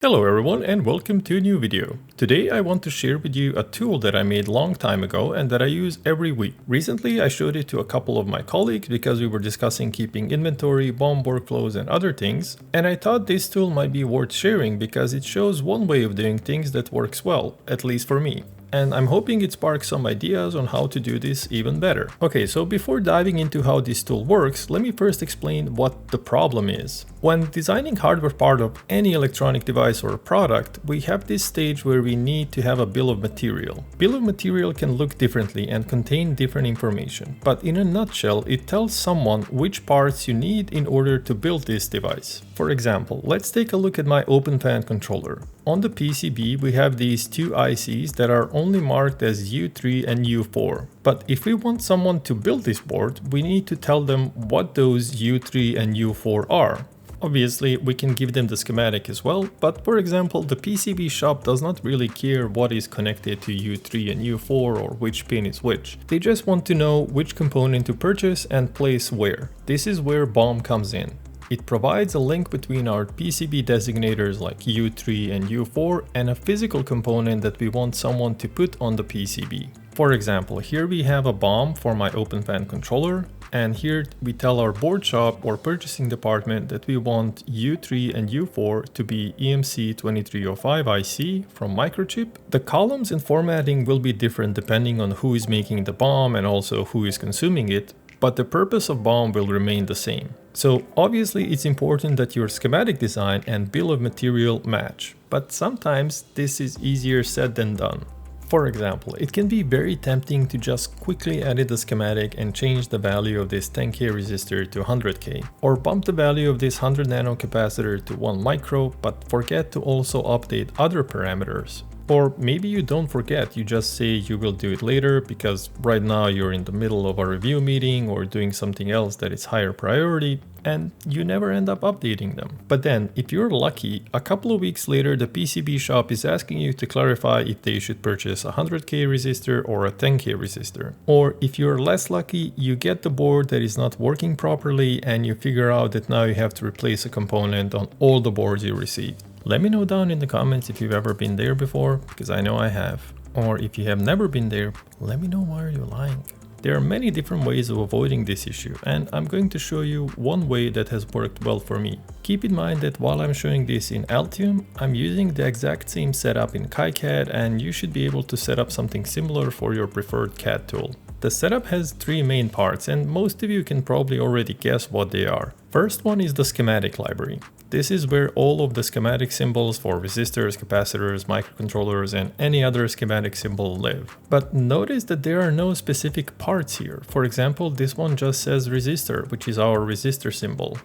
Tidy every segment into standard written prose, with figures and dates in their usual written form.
Hello everyone and welcome to a new video. Today I want to share with you a tool that I made long time ago and that I use every week. Recently I showed it to a couple of my colleagues because we were discussing keeping inventory, BOM workflows and other things, and I thought this tool might be worth sharing because it shows one way of doing things that works well, at least for me. And I'm hoping it sparks some ideas on how to do this even better. Okay, so before diving into how this tool works, let me first explain what the problem is. When designing hardware part of any electronic device or product, we have this stage where we need to have a bill of material. Bill of material can look differently and contain different information, but in a nutshell, it tells someone which parts you need in order to build this device. For example, let's take a look at my OpenFan controller. On the PCB, we have these two ICs that are only marked as U3 and U4. But if we want someone to build this board, we need to tell them what those U3 and U4 are. Obviously, we can give them the schematic as well, but for example, the PCB shop does not really care what is connected to U3 and U4 or which pin is which. They just want to know which component to purchase and place where. This is where BOM comes in. It provides a link between our PCB designators like U3 and U4 and a physical component that we want someone to put on the PCB. For example, here we have a BOM for my OpenFan controller, and here we tell our board shop or purchasing department that we want U3 and U4 to be EMC2305 IC from Microchip. The columns and formatting will be different depending on who is making the BOM and also who is consuming it, but the purpose of BOM will remain the same. So obviously it's important that your schematic design and bill of material match, but sometimes this is easier said than done. For example, it can be very tempting to just quickly edit the schematic and change the value of this 10K resistor to 100K, or bump the value of this 100 nano capacitor to 1 micro, but forget to also update other parameters. Or maybe you don't forget, you just say you will do it later because right now you're in the middle of a review meeting or doing something else that is higher priority, and you never end up updating them. But then, if you're lucky, a couple of weeks later the PCB shop is asking you to clarify if they should purchase a 100K resistor or a 10K resistor. Or if you're less lucky, you get the board that is not working properly and you figure out that now you have to replace a component on all the boards you received. Let me know down in the comments if you've ever been there before, because I know I have. Or if you have never been there, let me know why you're lying. There are many different ways of avoiding this issue, and I'm going to show you one way that has worked well for me. Keep in mind that while I'm showing this in Altium, I'm using the exact same setup in KiCad, and you should be able to set up something similar for your preferred CAD tool. The setup has three main parts, and most of you can probably already guess what they are. First one is the schematic library. This is where all of the schematic symbols for resistors, capacitors, microcontrollers, and any other schematic symbol live. But notice that there are no specific parts here. For example, this one just says resistor, which is our resistor symbol.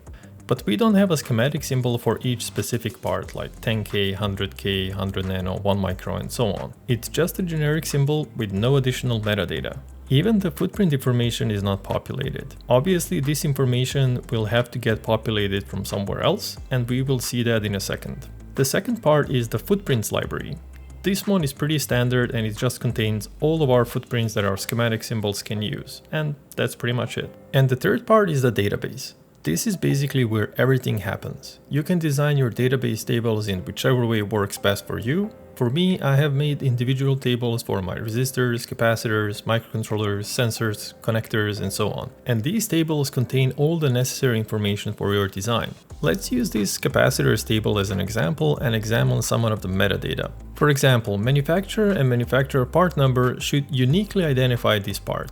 But we don't have a schematic symbol for each specific part, like 10K, 100K, 100 nano, 1 micro, and so on. It's just a generic symbol with no additional metadata. Even the footprint information is not populated. Obviously, this information will have to get populated from somewhere else, and we will see that in a second. The second part is the footprints library. This one is pretty standard and it just contains all of our footprints that our schematic symbols can use, and that's pretty much it. And the third part is the database. This is basically where everything happens. You can design your database tables in whichever way works best for you. For me, I have made individual tables for my resistors, capacitors, microcontrollers, sensors, connectors, and so on. And these tables contain all the necessary information for your design. Let's use this capacitors table as an example and examine some of the metadata. For example, manufacturer and manufacturer part number should uniquely identify this part.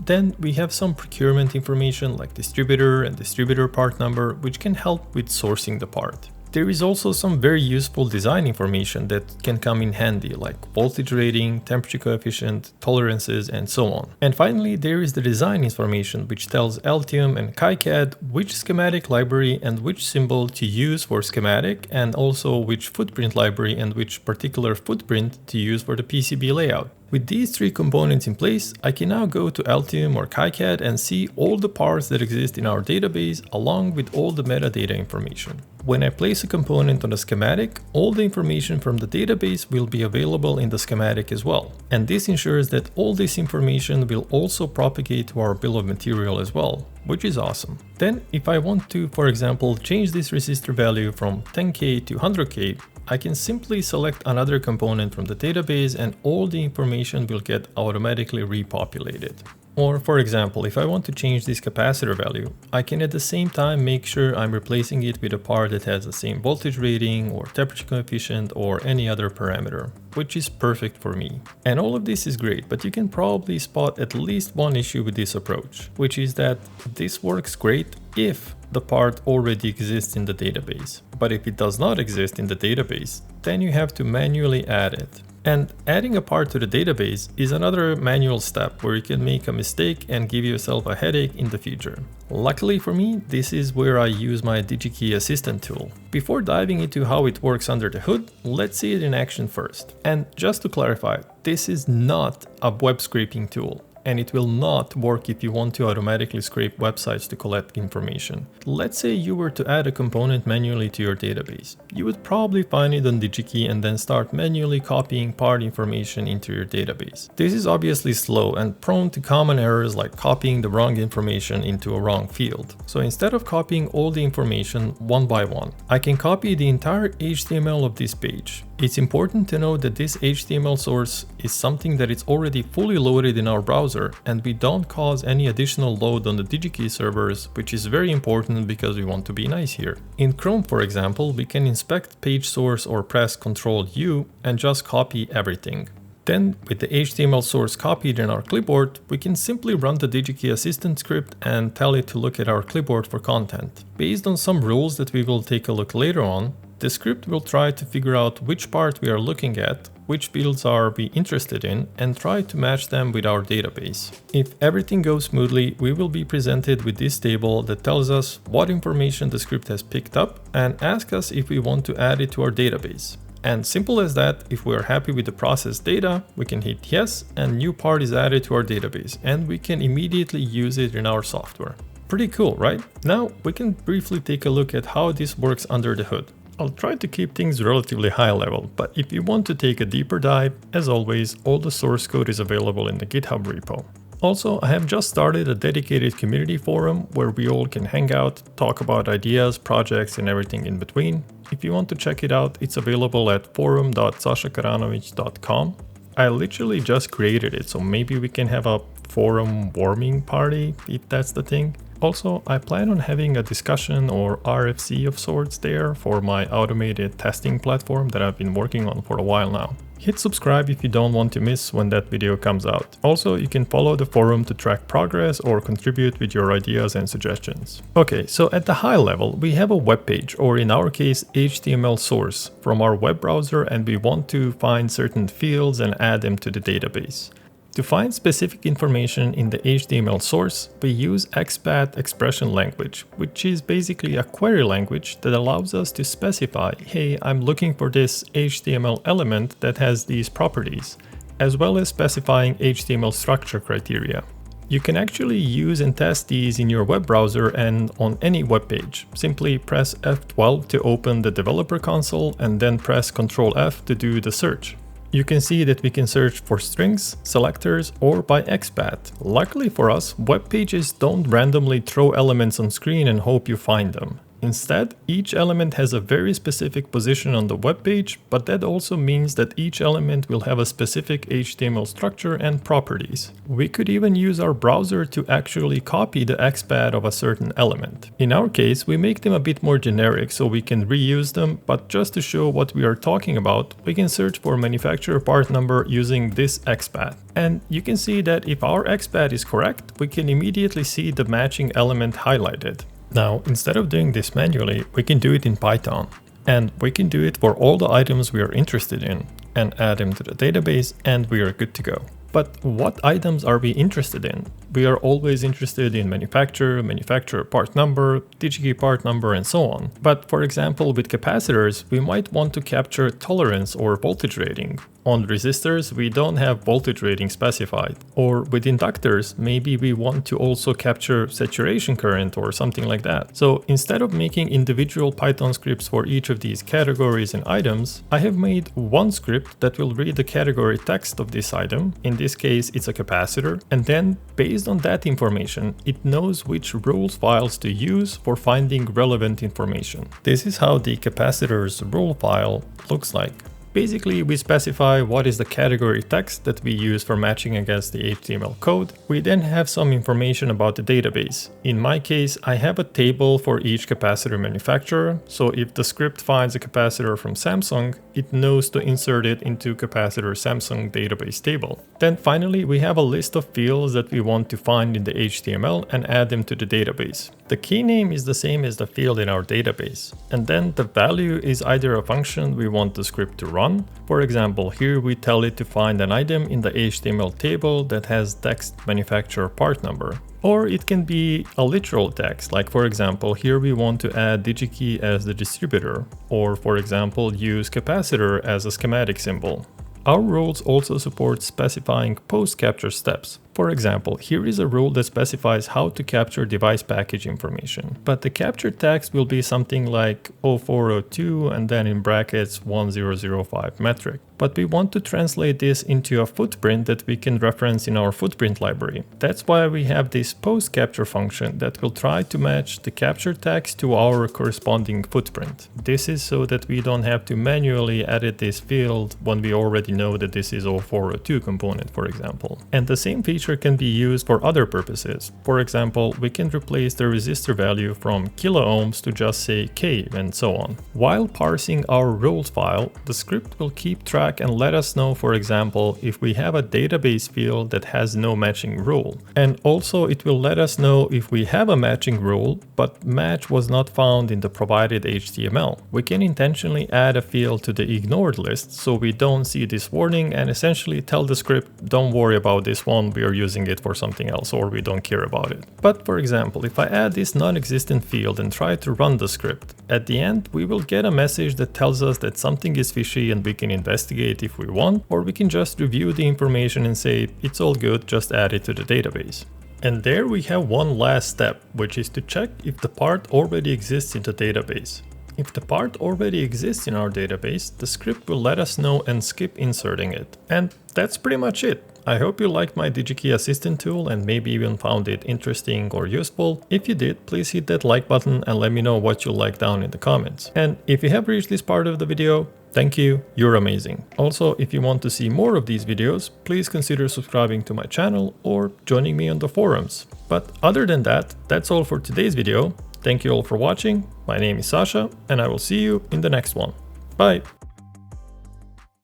Then we have some procurement information like distributor and distributor part number, which can help with sourcing the part. There is also some very useful design information that can come in handy, like voltage rating, temperature coefficient, tolerances, and so on. And finally, there is the design information, which tells Altium and KiCad which schematic library and which symbol to use for schematic, and also which footprint library and which particular footprint to use for the PCB layout. With these three components in place, I can now go to Altium or KiCad and see all the parts that exist in our database along with all the metadata information. When I place a component on the schematic, all the information from the database will be available in the schematic as well. And this ensures that all this information will also propagate to our bill of material as well, which is awesome. Then if I want to, for example, change this resistor value from 10K to 100K, I can simply select another component from the database and all the information will get automatically repopulated. Or for example, if I want to change this capacitor value, I can at the same time make sure I'm replacing it with a part that has the same voltage rating or temperature coefficient or any other parameter, which is perfect for me. And all of this is great, but you can probably spot at least one issue with this approach, which is that this works great if the part already exists in the database. But if it does not exist in the database, then you have to manually add it. And adding a part to the database is another manual step where you can make a mistake and give yourself a headache in the future. Luckily for me, this is where I use my DigiKey assistant tool. Before diving into how it works under the hood, let's see it in action first. And just to clarify, this is not a web scraping tool, and it will not work if you want to automatically scrape websites to collect information. Let's say you were to add a component manually to your database. You would probably find it on DigiKey and then start manually copying part information into your database. This is obviously slow and prone to common errors like copying the wrong information into a wrong field. So instead of copying all the information one by one, I can copy the entire HTML of this page. It's important to note that this HTML source is something that is already fully loaded in our browser, and we don't cause any additional load on the DigiKey servers, which is very important because we want to be nice here. In Chrome, for example, we can inspect page source or press Ctrl U and just copy everything. Then, with the HTML source copied in our clipboard, we can simply run the DigiKey assistant script and tell it to look at our clipboard for content. Based on some rules that we will take a look later on, the script will try to figure out which part we are looking at, which fields are we interested in, and try to match them with our database. If everything goes smoothly, we will be presented with this table that tells us what information the script has picked up and asks us if we want to add it to our database. And simple as that, if we are happy with the processed data, we can hit yes and new part is added to our database and we can immediately use it in our software. Pretty cool, right? Now we can briefly take a look at how this works under the hood. I'll try to keep things relatively high level, but if you want to take a deeper dive, as always, all the source code is available in the GitHub repo. Also, I have just started a dedicated community forum where we all can hang out, talk about ideas, projects, and everything in between. If you want to check it out, it's available at forum.sashakaranovic.com. I literally just created it, so maybe we can have a forum warming party, if that's the thing. Also, I plan on having a discussion or RFC of sorts there for my automated testing platform that I've been working on for a while now. Hit subscribe if you don't want to miss when that video comes out. Also, you can follow the forum to track progress or contribute with your ideas and suggestions. Okay, so at the high level, we have a web page, or in our case, HTML source from our web browser, and we want to find certain fields and add them to the database. To find specific information in the HTML source, we use XPath expression language, which is basically a query language that allows us to specify, hey, I'm looking for this HTML element that has these properties, as well as specifying HTML structure criteria. You can actually use and test these in your web browser and on any web page. Simply press F12 to open the developer console and then press Ctrl F to do the search. You can see that we can search for strings, selectors, or by XPath. Luckily for us, web pages don't randomly throw elements on screen and hope you find them. Instead, each element has a very specific position on the web page, but that also means that each element will have a specific HTML structure and properties. We could even use our browser to actually copy the XPath of a certain element. In our case, we make them a bit more generic so we can reuse them, but just to show what we are talking about, we can search for manufacturer part number using this XPath. And you can see that if our XPath is correct, we can immediately see the matching element highlighted. Now, instead of doing this manually, we can do it in Python. And we can do it for all the items we are interested in and add them to the database, and we are good to go. But what items are we interested in? We are always interested in manufacturer part number, DigiKey part number, and so on. But for example, with capacitors, we might want to capture tolerance or voltage rating. On resistors, we don't have voltage rating specified. Or with inductors, maybe we want to also capture saturation current or something like that. So instead of making individual Python scripts for each of these categories and items, I have made one script that will read the category text of this item. In this case, it's a capacitor. And then based based on that information, it knows which rules files to use for finding relevant information. This is how the capacitor's rule file looks like. Basically, we specify what is the category text that we use for matching against the HTML code. We then have some information about the database. In my case, I have a table for each capacitor manufacturer, so if the script finds a capacitor from Samsung, it knows to insert it into capacitor Samsung database table. Then finally, we have a list of fields that we want to find in the HTML and add them to the database. The key name is the same as the field in our database. And then the value is either a function we want the script to run. For example, here we tell it to find an item in the HTML table that has text manufacturer part number. Or it can be a literal text, like for example, here we want to add DigiKey as the distributor, or for example, use capacitor as a schematic symbol. Our rules also support specifying post-capture steps. For example, here is a rule that specifies how to capture device package information. But the capture text will be something like 0402 and then in brackets 1005 metric. But we want to translate this into a footprint that we can reference in our footprint library. That's why we have this post-capture function that will try to match the capture text to our corresponding footprint. This is so that we don't have to manually edit this field when we already know that this is 0402 component, for example. And the same feature can be used for other purposes. For example, we can replace the resistor value from kilo ohms to just say K and so on. While parsing our rules file, the script will keep track and let us know, for example, if we have a database field that has no matching rule. And also it will let us know if we have a matching rule, but match was not found in the provided HTML. We can intentionally add a field to the ignored list so we don't see this warning and essentially tell the script, don't worry about this one, we are using it for something else or we don't care about it. But for example, if I add this non-existent field and try to run the script, at the end we will get a message that tells us that something is fishy and we can investigate if we want, or we can just review the information and say it's all good, just add it to the database. And there we have one last step, which is to check if the part already exists in the database. If the part already exists in our database, the script will let us know and skip inserting it. And that's pretty much it. I hope you liked my DigiKey Assistant tool and maybe even found it interesting or useful. If you did, please hit that like button and let me know what you like down in the comments. And if you have reached this part of the video, thank you, you're amazing. Also, if you want to see more of these videos, please consider subscribing to my channel or joining me on the forums. But other than that, that's all for today's video. Thank you all for watching. My name is Sasha and I will see you in the next one. Bye!